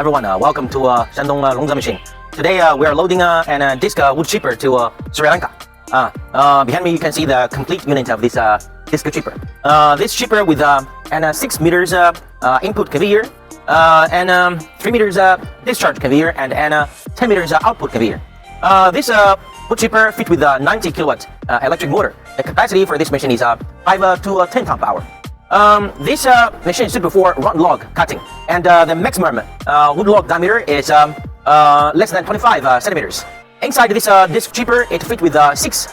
everyone, welcome to Shandong Longzemachine. Today we are loading an disc wood chipper to Sri Lanka. Behind me you can see the complete unit of this disc chipper. This chipper with an 6 meters input conveyor, and 3 meters discharge conveyor, and 10 meters output conveyor. This wood chipper fit with a 90 kilowatt electric motor. The capacity for this machine is 5 to 10 ton per hour. This machine is suitable for round log cutting, and the maximum wood log diameter is less than 25 centimeters. Inside this disc chipper, it fits with 6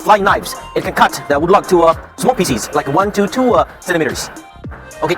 flying knives. It can cut the wood log to small pieces, like 1 to 2 centimeters. Okay.